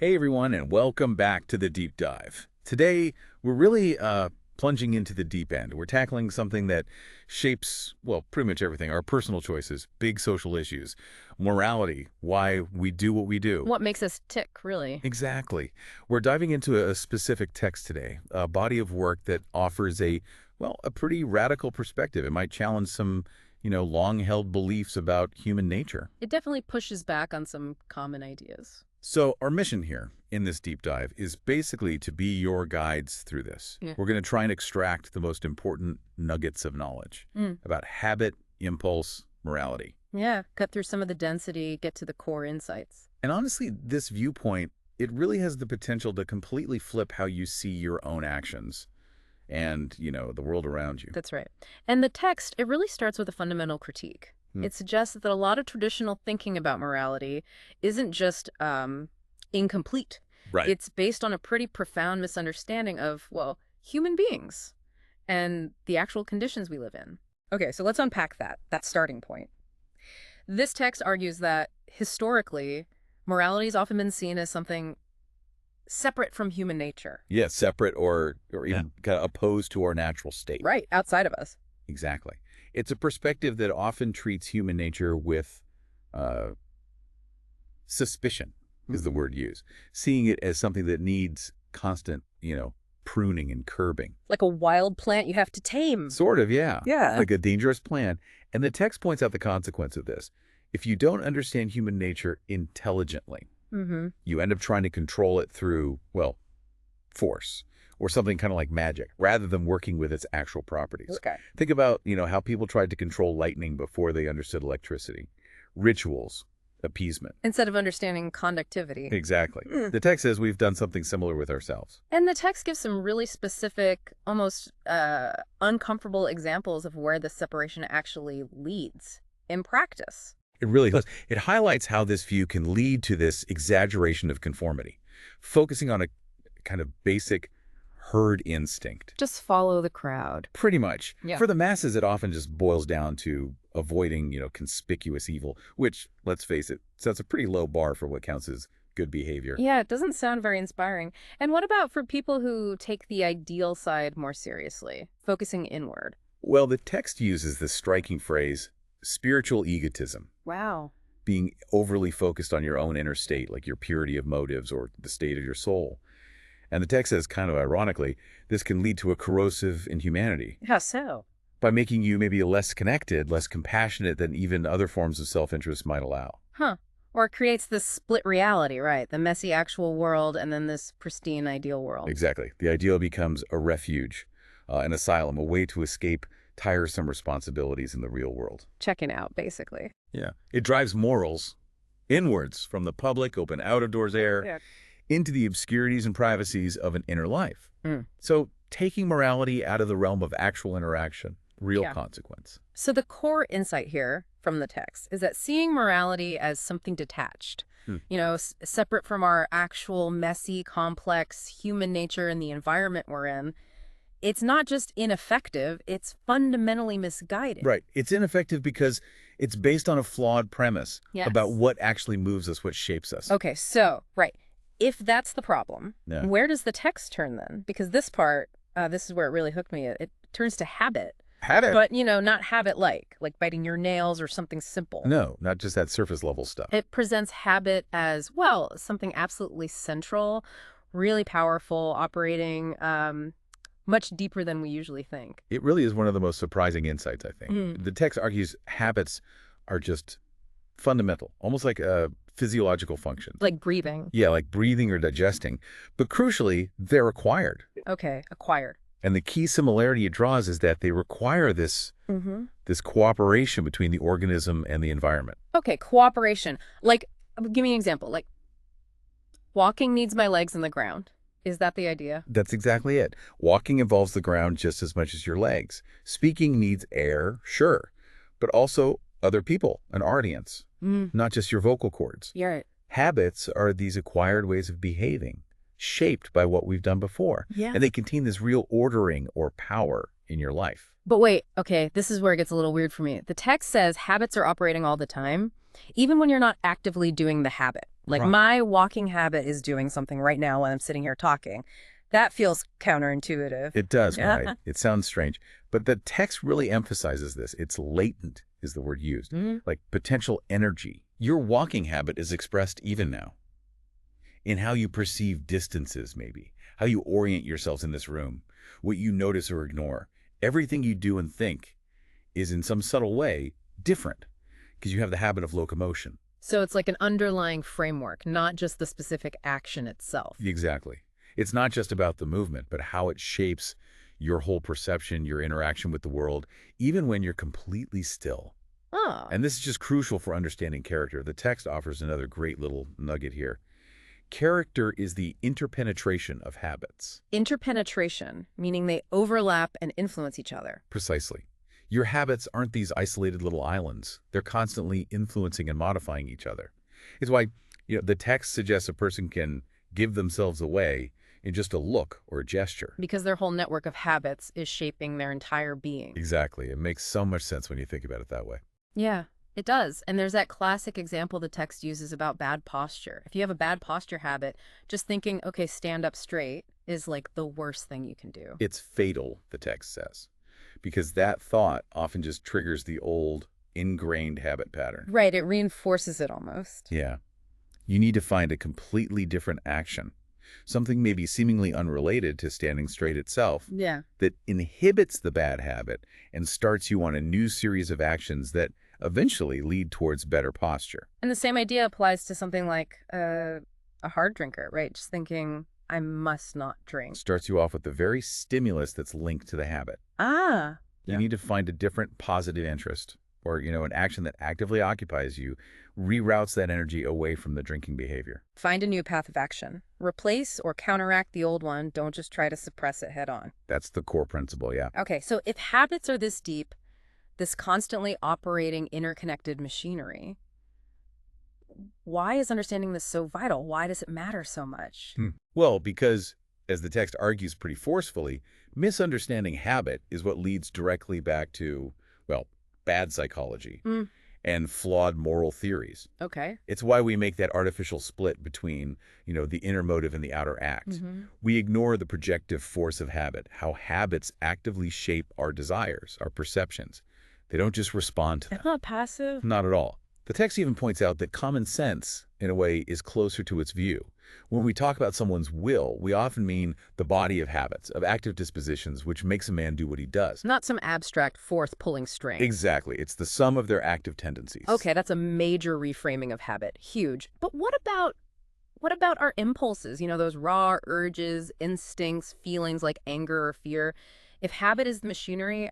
Hey everyone, and welcome back to the Deep Dive. Today, we're really plunging into the deep end. We're tackling something that shapes, well, pretty much everything. Our personal choices, big social issues, morality, why we do what we do. What makes us tick, really? Exactly. We're diving into a specific text today, a body of work that offers a pretty radical perspective. It might challenge some, long-held beliefs about human nature. It definitely pushes back on some common ideas. So our mission here in this deep dive is basically to be your guides through this. Yeah. We're going to try and extract the most important nuggets of knowledge about habit, impulse, morality. Yeah, cut through some of the density, get to the core insights. And honestly, this viewpoint, it really has the potential to completely flip how you see your own actions and, the world around you. That's right. And the text, it really starts with a fundamental critique. It suggests that a lot of traditional thinking about morality isn't just incomplete. Right. It's based on a pretty profound misunderstanding of, well, human beings and the actual conditions we live in. Okay, so let's unpack that starting point. This text argues that, historically, morality has often been seen as something separate from human nature. Yeah, separate or even kind of opposed to our natural state. Right, outside of us. Exactly. It's a perspective that often treats human nature with suspicion, is the word used, seeing it as something that needs constant, pruning and curbing. Like a wild plant you have to tame. Sort of, yeah. Yeah. Like a dangerous plant. And the text points out the consequence of this. If you don't understand human nature intelligently, you end up trying to control it through, well, force or something kind of like magic, rather than working with its actual properties. Okay. Think about, how people tried to control lightning before they understood electricity. Rituals, appeasement. Instead of understanding conductivity. Exactly. The text says we've done something similar with ourselves. And the text gives some really specific, almost uncomfortable examples of where the separation actually leads in practice. It really does. It highlights how this view can lead to this exaggeration of conformity, focusing on a kind of basic herd instinct. Just follow the crowd. Pretty much. Yeah. For the masses, it often just boils down to avoiding, conspicuous evil, which, let's face it, sets a pretty low bar for what counts as good behavior. Yeah, it doesn't sound very inspiring. And what about for people who take the ideal side more seriously, focusing inward? Well, the text uses this striking phrase, spiritual egotism, Wow. being overly focused on your own inner state, like your purity of motives or the state of your soul. And the text says, kind of ironically, this can lead to a corrosive inhumanity How so? by making you maybe less connected, less compassionate than even other forms of self-interest might allow. Huh. Or it creates this split reality, right? The messy actual world and then this pristine ideal world. Exactly. The ideal becomes a refuge, an asylum, a way to escape tiresome responsibilities in the real world. Checking out, basically. Yeah. It drives morals inwards from the public, open out-of-doors air, into the obscurities and privacies of an inner life. So taking morality out of the realm of actual interaction, real consequence. So the core insight here from the text is that seeing morality as something detached, separate from our actual messy, complex human nature and the environment we're in, it's not just ineffective, it's fundamentally misguided. Right. It's ineffective because it's based on a flawed premise about Yes. what actually moves us, what shapes us. Okay, so, right. If that's the problem, Yeah. where does the text turn then? Because this part, this is where it really hooked me. It turns to habit. Habit. But, not habit-like biting your nails or something simple. No, not just that surface level stuff. It presents habit as, well, something absolutely central, really powerful, operating much deeper than we usually think. It really is one of the most surprising insights, I think. The text argues habits are just fundamental, almost like physiological functions. Like breathing. Yeah, like breathing or digesting. But crucially, they're acquired. Okay, acquired. And the key similarity it draws is that they require this cooperation between the organism and the environment. Okay, cooperation. Give me an example. Walking needs my legs in the ground. Is that the idea? That's exactly it. Walking involves the ground just as much as your legs. Speaking needs air, sure, but also other people, an audience, not just your vocal cords. You're right. Habits are these acquired ways of behaving, shaped by what we've done before. Yeah. And they contain this real ordering or power in your life. But wait, okay, this is where it gets a little weird for me. The text says habits are operating all the time, Even when you're not actively doing the habit. Like Right. my walking habit is doing something right now when I'm sitting here talking. That feels counterintuitive. It does, Yeah. right? It sounds strange. But the text really emphasizes this. It's latent is the word used, like potential energy. Your walking habit is expressed even now in how you perceive distances, maybe, how you orient yourselves in this room, what you notice or ignore. Everything you do and think is in some subtle way different because you have the habit of locomotion. So it's like an underlying framework, not just the specific action itself. Exactly. It's not just about the movement, but how it shapes your whole perception, your interaction with the world, even when you're completely still. Oh. And this is just crucial for understanding character. The text offers another great little nugget here. Character is the interpenetration of habits. Interpenetration, meaning they overlap and influence each other. Precisely. Your habits aren't these isolated little islands. They're constantly influencing and modifying each other. It's why, the text suggests a person can give themselves away in just a look or a gesture. Because their whole network of habits is shaping their entire being. Exactly. It makes so much sense when you think about it that way. Yeah, it does. And there's that classic example the text uses about bad posture. If you have a bad posture habit, just thinking, okay, stand up straight is like the worst thing you can do. It's fatal, the text says, because that thought often just triggers the old, ingrained habit pattern. Right, it reinforces it almost. Yeah. You need to find a completely different action, something maybe seemingly unrelated to standing straight itself, Yeah. that inhibits the bad habit and starts you on a new series of actions that eventually lead towards better posture. And the same idea applies to something like a hard drinker, right? Just thinking, I must not drink. Starts you off with the very stimulus that's linked to the habit. Ah. You need to find a different positive interest or, an action that actively occupies you, reroutes that energy away from the drinking behavior. Find a new path of action. Replace or counteract the old one. Don't just try to suppress it head on. That's the core principle, yeah. Okay, so if habits are this deep, this constantly operating interconnected machinery, why is understanding this so vital? Why does it matter so much? Well, because, as the text argues pretty forcefully, misunderstanding habit is what leads directly back to, bad psychology and flawed moral theories. Okay. It's why we make that artificial split between, the inner motive and the outer act. We ignore the projective force of habit, how habits actively shape our desires, our perceptions. They don't just respond to them. It's not passive. Not at all. The text even points out that common sense, in a way, is closer to its view. When we talk about someone's will, we often mean the body of habits, of active dispositions, which makes a man do what he does. Not some abstract force pulling string. Exactly. It's the sum of their active tendencies. Okay, that's a major reframing of habit. Huge. But what about our impulses? Those raw urges, instincts, feelings like anger or fear. If habit is the machinery,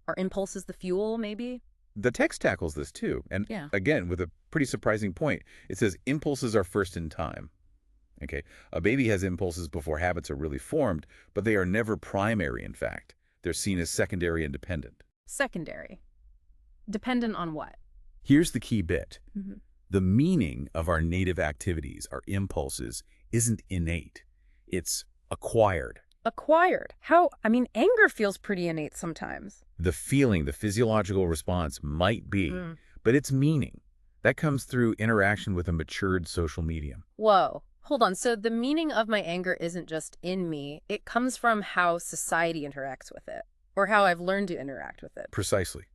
are impulses the fuel, maybe? The text tackles this too, and again, with a pretty surprising point. It says impulses are first in time. Okay, a baby has impulses before habits are really formed, but they are never primary, in fact. They're seen as secondary and dependent. Secondary. Dependent on what? Here's the key bit. The meaning of our native activities, our impulses, isn't innate. It's acquired. Acquired. How? Anger feels pretty innate sometimes. The feeling, the physiological response might be, but its meaning, that comes through interaction with a matured social medium. Whoa. Hold on. So the meaning of my anger isn't just in me. It comes from how society interacts with it, or how I've learned to interact with it. Precisely.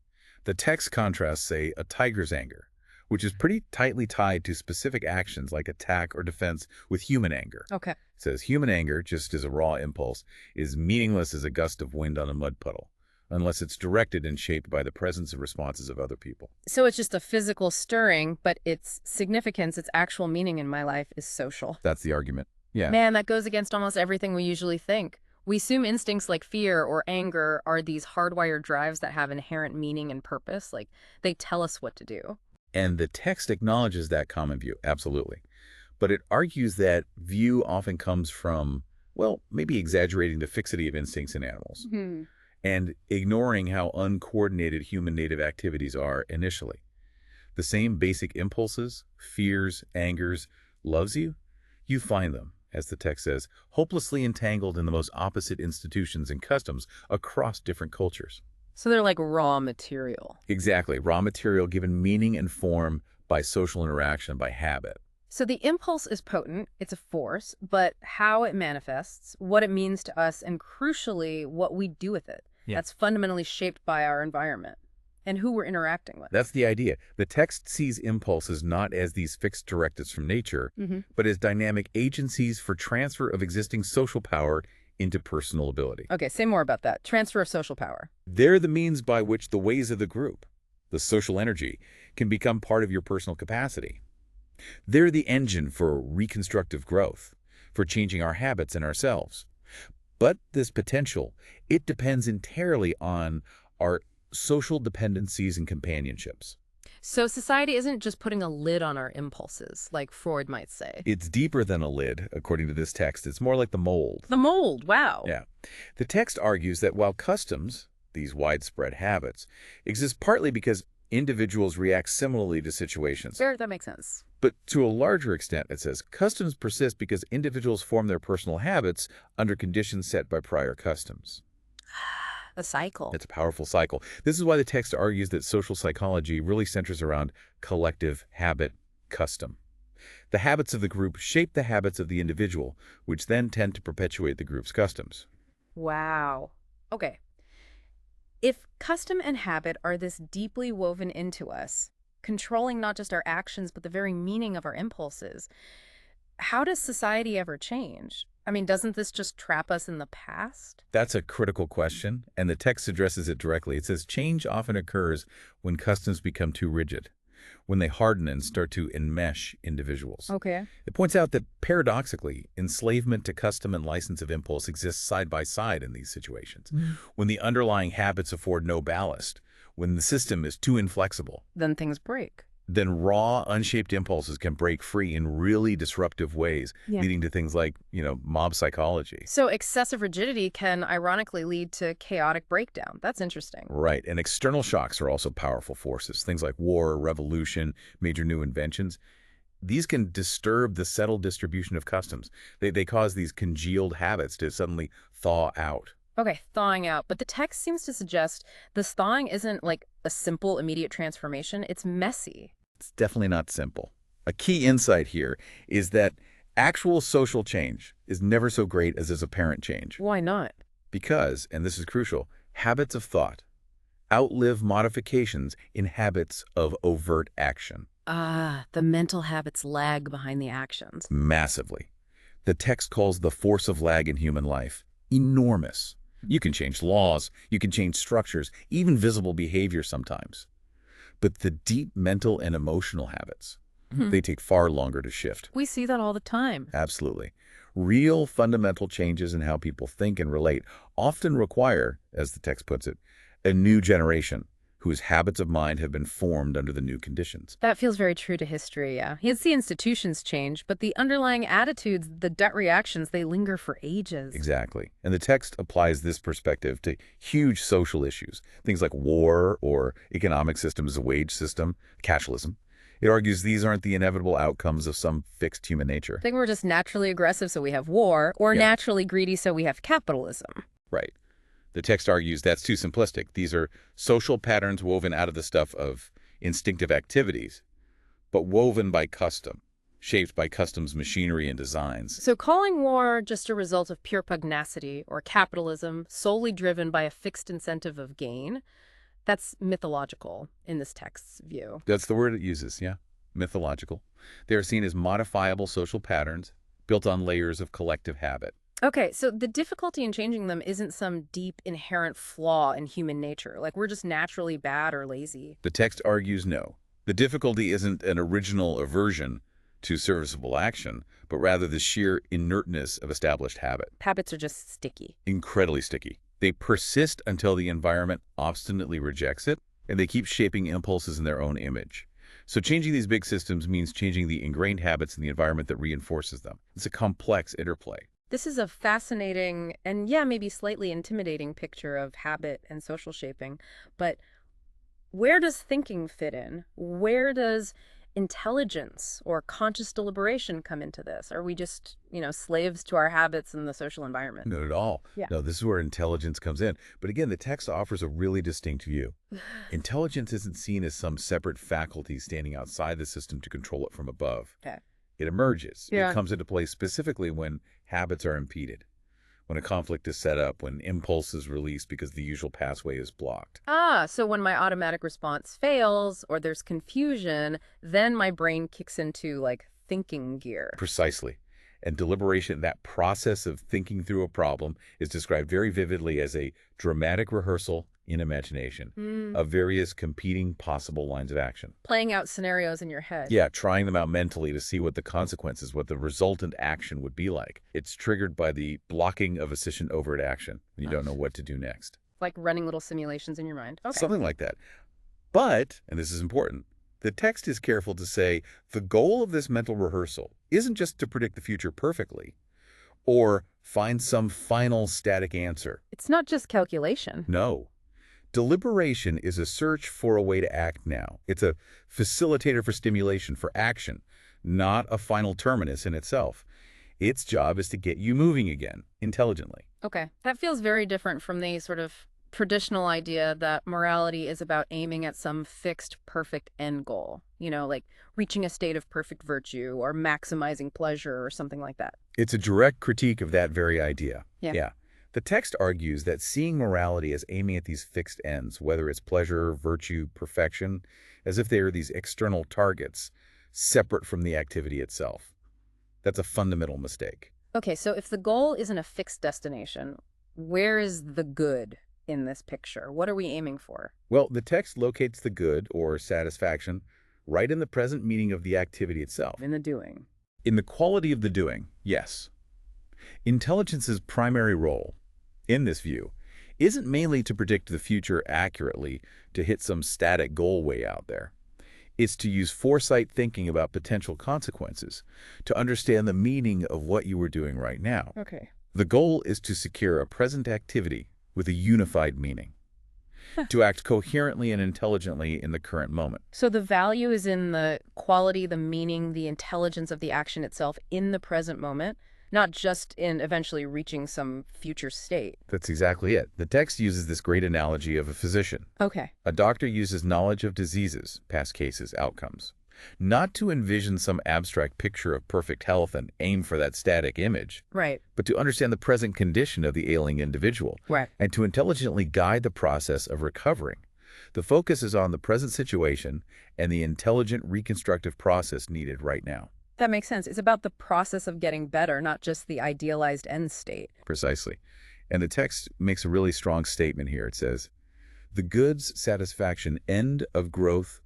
The text contrasts, say, a tiger's anger, which is pretty tightly tied to specific actions like attack or defense, with human anger. Okay. It says human anger, just as a raw impulse, is meaningless as a gust of wind on a mud puddle, unless it's directed and shaped by the presence and responses of other people. So it's just a physical stirring, but its significance, its actual meaning in my life is social. That's the argument. Yeah. Man, that goes against almost everything we usually think. We assume instincts like fear or anger are these hardwired drives that have inherent meaning and purpose, like they tell us what to do. And the text acknowledges that common view, absolutely. But it argues that view often comes from, maybe exaggerating the fixity of instincts in animals. And ignoring how uncoordinated human native activities are initially. The same basic impulses, fears, angers, loves you find them, as the text says, hopelessly entangled in the most opposite institutions and customs across different cultures. So they're like raw material. Exactly, raw material given meaning and form by social interaction, by habit. So the impulse is potent, it's a force, but how it manifests, what it means to us, and crucially, what we do with it, Yeah. that's fundamentally shaped by our environment and who we're interacting with. That's the idea. The text sees impulses not as these fixed directives from nature, but as dynamic agencies for transfer of existing social power into personal ability. Okay, say more about that. Transfer of social power. They're the means by which the ways of the group, the social energy, can become part of your personal capacity. They're the engine for reconstructive growth, for changing our habits and ourselves. But this potential, it depends entirely on our social dependencies and companionships. So society isn't just putting a lid on our impulses, like Freud might say. It's deeper than a lid, according to this text. It's more like the mold. The mold, wow. Yeah. The text argues that while customs, these widespread habits, exist partly because individuals react similarly to situations. Fair, that makes sense. But to a larger extent, it says, customs persist because individuals form their personal habits under conditions set by prior customs. A cycle. It's a powerful cycle. This is why the text argues that social psychology really centers around collective habit custom. The habits of the group shape the habits of the individual, which then tend to perpetuate the group's customs. Wow. Okay. If custom and habit are this deeply woven into us, controlling not just our actions, but the very meaning of our impulses, how does society ever change? I mean, doesn't this just trap us in the past? That's a critical question, and the text addresses it directly. It says change often occurs when customs become too rigid, when they harden and start to enmesh individuals. Okay. It points out that, paradoxically, enslavement to custom and license of impulse exists side by side in these situations. When the underlying habits afford no ballast, when the system is too inflexible, Then things break. then raw, unshaped impulses can break free in really disruptive ways, leading to things like, mob psychology. So excessive rigidity can ironically lead to chaotic breakdown. That's interesting. Right, and external shocks are also powerful forces. Things like war, revolution, major new inventions. These can disturb the settled distribution of customs. They cause these congealed habits to suddenly thaw out. Okay, thawing out. But the text seems to suggest this thawing isn't like a simple, immediate transformation. It's messy. It's definitely not simple. A key insight here is that actual social change is never so great as its apparent change. Why not? Because, and this is crucial, habits of thought outlive modifications in habits of overt action. Ah, the mental habits lag behind the actions. Massively. The text calls the force of lag in human life enormous. You can change laws, you can change structures, even visible behavior sometimes. But the deep mental and emotional habits, they take far longer to shift. We see that all the time. Absolutely. Real fundamental changes in how people think and relate often require, as the text puts it, a new generation whose habits of mind have been formed under the new conditions. That feels very true to history, yeah. You see institutions change, but the underlying attitudes, the gut reactions, they linger for ages. Exactly. And the text applies this perspective to huge social issues, things like war or economic systems, a wage system, cashlessism. It argues these aren't the inevitable outcomes of some fixed human nature. I think we're just naturally aggressive, so we have war, or naturally greedy, so we have capitalism. Right. The text argues that's too simplistic. These are social patterns woven out of the stuff of instinctive activities, but woven by custom, shaped by customs, machinery, and designs. So calling war just a result of pure pugnacity or capitalism solely driven by a fixed incentive of gain, that's mythological in this text's view. That's the word it uses, yeah. Mythological. They are seen as modifiable social patterns built on layers of collective habit. Okay, so the difficulty in changing them isn't some deep inherent flaw in human nature, like we're just naturally bad or lazy. The text argues no. The difficulty isn't an original aversion to serviceable action, but rather the sheer inertness of established habit. Habits are just sticky. Incredibly sticky. They persist until the environment obstinately rejects it, and they keep shaping impulses in their own image. So changing these big systems means changing the ingrained habits in the environment that reinforces them. It's a complex interplay. This is a fascinating and, yeah, maybe slightly intimidating picture of habit and social shaping. But where does thinking fit in? Where does intelligence or conscious deliberation come into this? Are we just, slaves to our habits and the social environment? Not at all. Yeah. No, this is where intelligence comes in. But again, the text offers a really distinct view. Intelligence isn't seen as some separate faculty standing outside the system to control it from above. Okay. It emerges. Yeah. It comes into play specifically when habits are impeded, when a conflict is set up, when impulse is released because the usual pathway is blocked. So when my automatic response fails or there's confusion, then my brain kicks into, thinking gear. Precisely. And deliberation, that process of thinking through a problem, is described very vividly as a dramatic rehearsal in imagination of various competing possible lines of action. Playing out scenarios in your head. Yeah, trying them out mentally to see what the consequences, what the resultant action would be like. It's triggered by the blocking of efficient overt action when you don't know what to do next. Like running little simulations in your mind. Okay. Something like that. But, and this is important, the text is careful to say the goal of this mental rehearsal isn't just to predict the future perfectly or find some final static answer. It's not just calculation. No. Deliberation is a search for a way to act now. It's a facilitator for stimulation, for action, not a final terminus in itself. Its job is to get you moving again, intelligently. Okay. That feels very different from the sort of traditional idea that morality is about aiming at some fixed, perfect end goal. Like reaching a state of perfect virtue or maximizing pleasure or something like that. It's a direct critique of that very idea. Yeah. The text argues that seeing morality as aiming at these fixed ends, whether it's pleasure, virtue, perfection, as if they are these external targets, separate from the activity itself. That's a fundamental mistake. Okay, so if the goal isn't a fixed destination, where is the good in this picture? What are we aiming for? Well, the text locates the good, or satisfaction, right in the present meaning of the activity itself. In the doing. In the quality of the doing, yes. Intelligence's primary role, in this view, isn't mainly to predict the future accurately, to hit some static goal way out there. It's to use foresight thinking about potential consequences, to understand the meaning of what you are doing right now. Okay. The goal is to secure a present activity with a unified meaning, to act coherently and intelligently in the current moment. So the value is in the quality, the meaning, the intelligence of the action itself in the present moment, not just in eventually reaching some future state. That's exactly it. The text uses this great analogy of a physician. Okay. A doctor uses knowledge of diseases, past cases, outcomes, not to envision some abstract picture of perfect health and aim for that static image, Right. but to understand the present condition of the ailing individual, Right. and to intelligently guide the process of recovering. The focus is on the present situation and the intelligent reconstructive process needed right now. That makes sense. It's about the process of getting better, not just the idealized end state. Precisely. And the text makes a really strong statement here. It says, the good's satisfaction, end of growth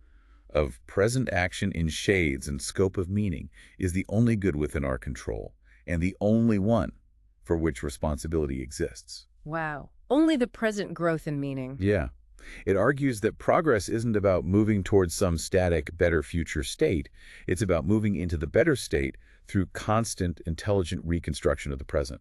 of present action in shades and scope of meaning, is the only good within our control, and the only one for which responsibility exists. Wow. Only the present growth in meaning. Yeah. It argues that progress isn't about moving towards some static, better future state. It's about moving into the better state through constant, intelligent reconstruction of the present.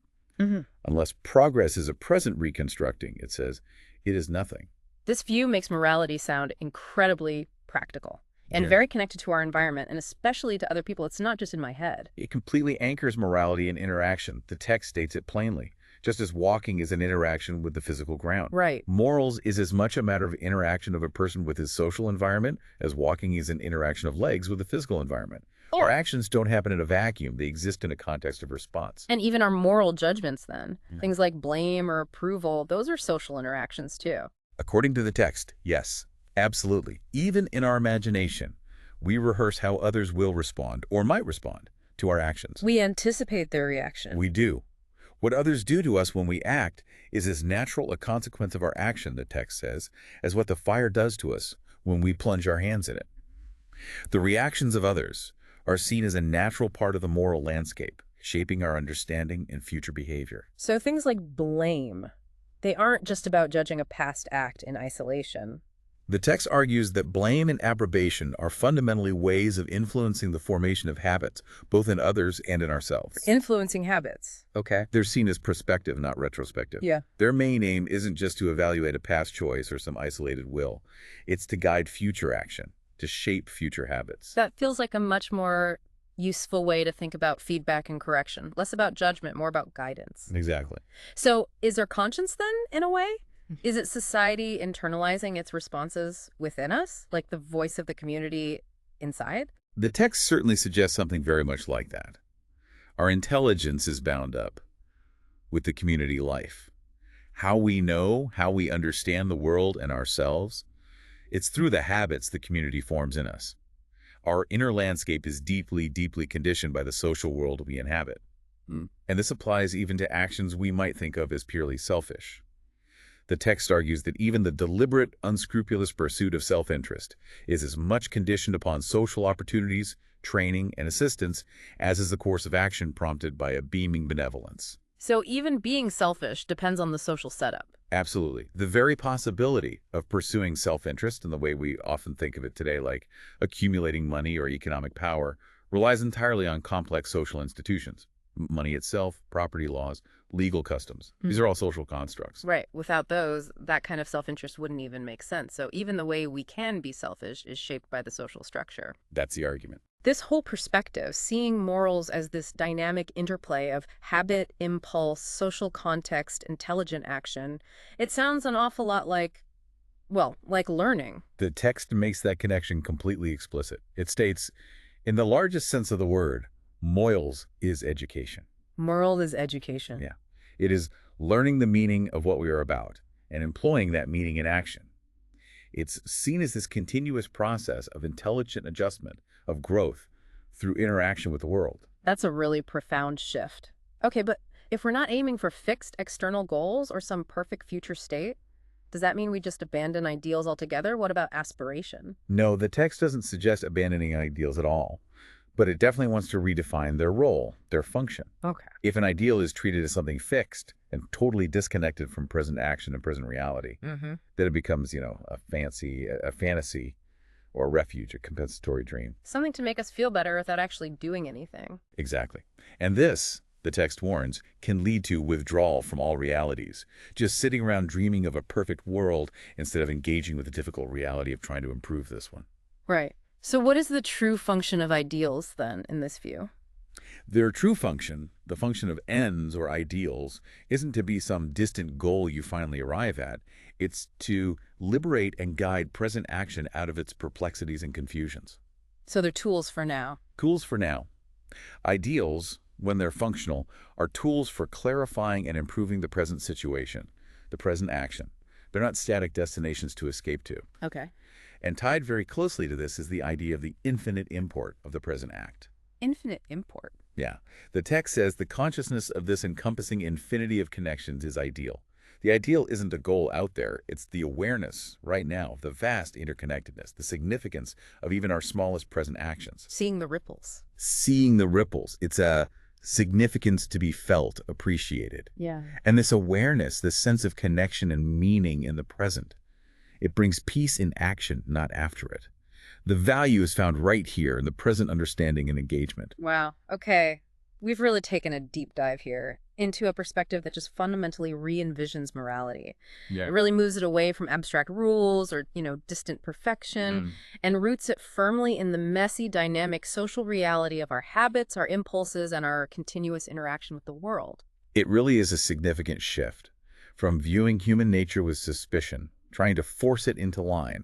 Unless progress is a present reconstructing, it says, it is nothing. This view makes morality sound incredibly practical and Yeah. very connected to our environment, and especially to other people. It's not just in my head. It completely anchors morality in interaction. The text states it plainly, just as walking is an interaction with the physical ground. Right. Morals is as much a matter of interaction of a person with his social environment as walking is an interaction of legs with the physical environment. Our actions don't happen in a vacuum. They exist in a context of response. And even our moral judgments then, things like blame or approval, those are social interactions too. According to the text, yes, absolutely. Even in our imagination, we rehearse how others will respond or might respond to our actions. We anticipate their reaction. We do. What others do to us when we act is as natural a consequence of our action, the text says, as what the fire does to us when we plunge our hands in it. The reactions of others are seen as a natural part of the moral landscape, shaping our understanding and future behavior. So things like blame, they aren't just about judging a past act in isolation. The text argues that blame and approbation are fundamentally ways of influencing the formation of habits, both in others and in ourselves. Influencing habits. Okay. They're seen as prospective, not retrospective. Yeah. Their main aim isn't just to evaluate a past choice or some isolated will. It's to guide future action. to shape future habits. That feels like a much more useful way to think about feedback and correction. Less about judgment, more about guidance. Exactly. So is there conscience then, in a way? Is it society internalizing its responses within us, like the voice of the community inside? The text certainly suggests something very much like that. Our intelligence is bound up with the community life. How we know, how we understand the world and ourselves, it's through the habits the community forms in us. Our inner landscape is deeply, deeply conditioned by the social world we inhabit. And this applies even to actions we might think of as purely selfish. The text argues that even the deliberate, unscrupulous pursuit of self-interest is as much conditioned upon social opportunities, training, and assistance as is the course of action prompted by a beaming benevolence. So even being selfish depends on the social setup. Absolutely. The very possibility of pursuing self-interest in the way we often think of it today, like accumulating money or economic power, relies entirely on complex social institutions. Money itself, property laws, legal customs. These are all social constructs. Right. Without those, that kind of self-interest wouldn't even make sense. So even the way we can be selfish is shaped by the social structure. That's the argument. This whole perspective, seeing morals as this dynamic interplay of habit, impulse, social context, intelligent action, it sounds an awful lot like, well, like learning. The text makes that connection completely explicit. It states, in the largest sense of the word, morals is education. Moral is education. Yeah. It is learning the meaning of what we are about and employing that meaning in action. It's seen as this continuous process of intelligent adjustment, of growth, through interaction with the world. That's a really profound shift. Okay, but if we're not aiming for fixed external goals or some perfect future state, does that mean we just abandon ideals altogether? What about aspiration? No, the text doesn't suggest abandoning ideals at all, but it definitely wants to redefine their role, their function. Okay. If an ideal is treated as something fixed and totally disconnected from present action and present reality, then it becomes, a fantasy, or a refuge, a compensatory dream. Something to make us feel better without actually doing anything. Exactly. And this, the text warns, can lead to withdrawal from all realities, just sitting around dreaming of a perfect world instead of engaging with the difficult reality of trying to improve this one. Right. So what is the true function of ideals, then, in this view? Their true function, the function of ends or ideals, isn't to be some distant goal you finally arrive at. It's to liberate and guide present action out of its perplexities and confusions. So they're tools for now. Tools for now. Ideals, when they're functional, are tools for clarifying and improving the present situation, the present action. They're not static destinations to escape to. Okay. And tied very closely to this is the idea of the infinite import of the present act. Infinite import. Yeah. The text says the consciousness of this encompassing infinity of connections is ideal. The ideal isn't a goal out there. It's the awareness right now of the vast interconnectedness, the significance of even our smallest present actions. Seeing the ripples. Seeing the ripples. It's a significance to be felt, appreciated. Yeah. And this awareness, this sense of connection and meaning in the present, it brings peace in action, not after it. The value is found right here in the present understanding and engagement. Wow. Okay. We've really taken a deep dive here into a perspective that just fundamentally re-envisions morality. Yeah. It really moves it away from abstract rules or, distant perfection and roots it firmly in the messy, dynamic social reality of our habits, our impulses, and our continuous interaction with the world. It really is a significant shift from viewing human nature with suspicion, trying to force it into line,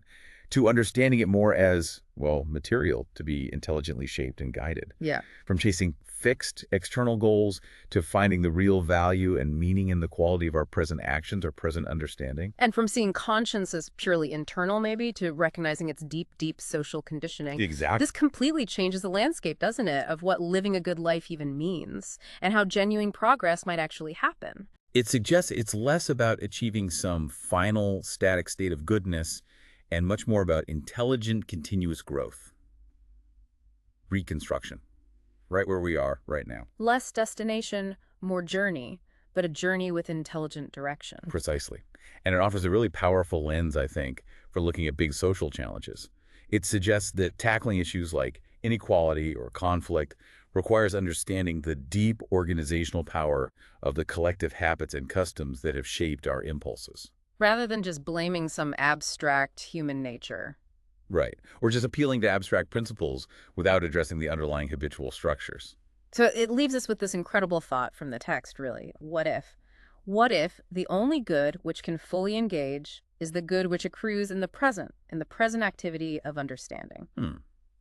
to understanding it more as, material to be intelligently shaped and guided. Yeah. From chasing fixed external goals to finding the real value and meaning in the quality of our present actions, our present understanding. And from seeing conscience as purely internal, maybe, to recognizing its deep, deep social conditioning. Exactly. This completely changes the landscape, doesn't it, of what living a good life even means and how genuine progress might actually happen. It suggests it's less about achieving some final static state of goodness and much more about intelligent, continuous growth. Reconstruction. Right where we are right now. Less destination, more journey, but a journey with intelligent direction. Precisely. And it offers a really powerful lens, I think, for looking at big social challenges. It suggests that tackling issues like inequality or conflict requires understanding the deep organizational power of the collective habits and customs that have shaped our impulses. Rather than just blaming some abstract human nature. Right. Or just appealing to abstract principles without addressing the underlying habitual structures. So it leaves us with this incredible thought from the text, really. What if? What if the only good which can fully engage is the good which accrues in the present activity of understanding? Hmm.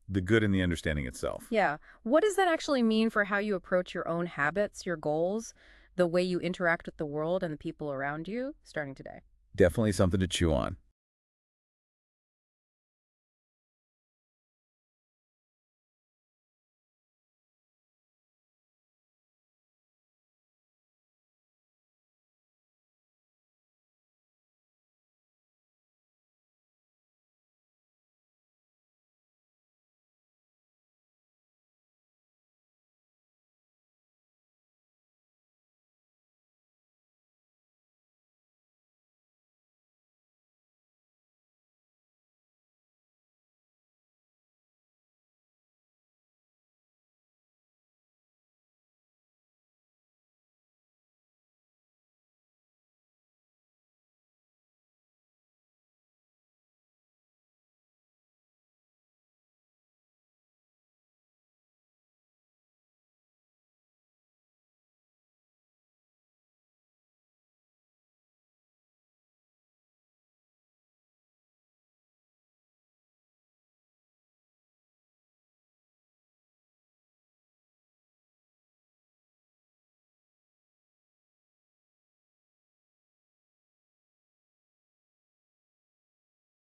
The good in the understanding itself. Yeah. What does that actually mean for how you approach your own habits, your goals, the way you interact with the world and the people around you starting today? Definitely something to chew on.